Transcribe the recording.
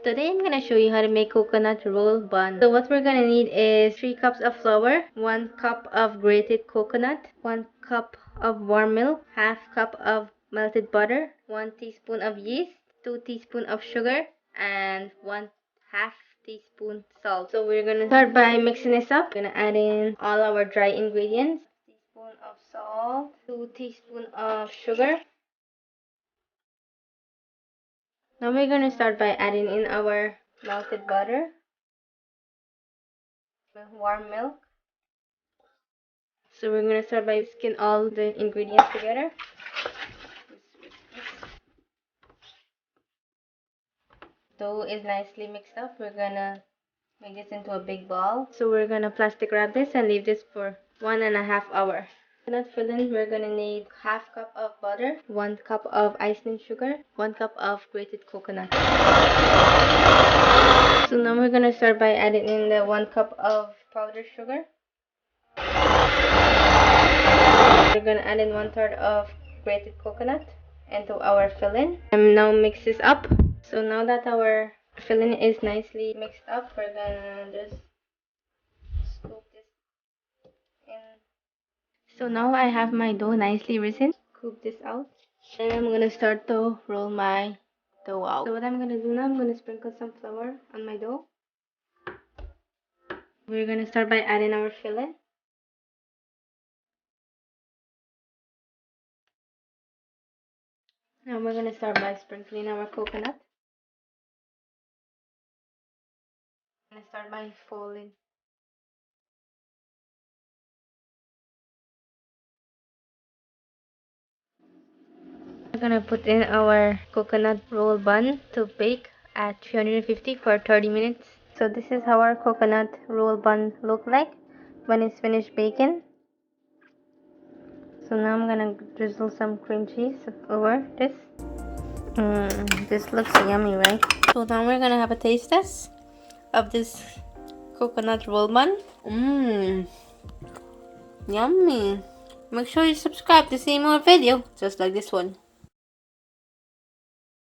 Today I'm gonna show you how to make coconut roll bun. So what we're gonna need is 3 cups of flour, 1 cup of grated coconut, 1 cup of warm milk, half cup of melted butter, 1 teaspoon of yeast, 2 teaspoons of sugar, and 1/2 teaspoon salt. So we're gonna start by mixing this up. We're gonna add in all our dry ingredients. Teaspoon of salt, 2 teaspoons of sugar. Now we're going to start by adding in our melted butter, warm milk. So we're going to start by whisking all the ingredients together. Dough is nicely mixed up. We're going to make this into a big ball. So we're going to plastic wrap this and leave this for 1.5 hours. Coconut filling, we're going to need half cup of butter, 1 cup of icing sugar, 1 cup of grated coconut. So now we're going to start by adding in the 1 cup of powdered sugar. We're going to add in 1/3 of grated coconut into our filling. And now mix this up. So now that our filling is nicely mixed up, we're going to just scoop this in. So now I have my dough nicely risen. Scoop this out. And I'm going to start to roll my dough out. So what I'm going to do now, I'm going to sprinkle some flour on my dough. We're going to start by adding our filling. Now we're going to start by sprinkling our coconut. I'm going to start by folding. We're going to put in our coconut roll bun to bake at 350 for 30 minutes. So this is how our coconut roll bun look like when it's finished baking. So now I'm going to drizzle some cream cheese over this. This looks yummy, right? So now we're going to have a taste test of this coconut roll bun. Yummy. Make sure you subscribe to see more videos just like this one.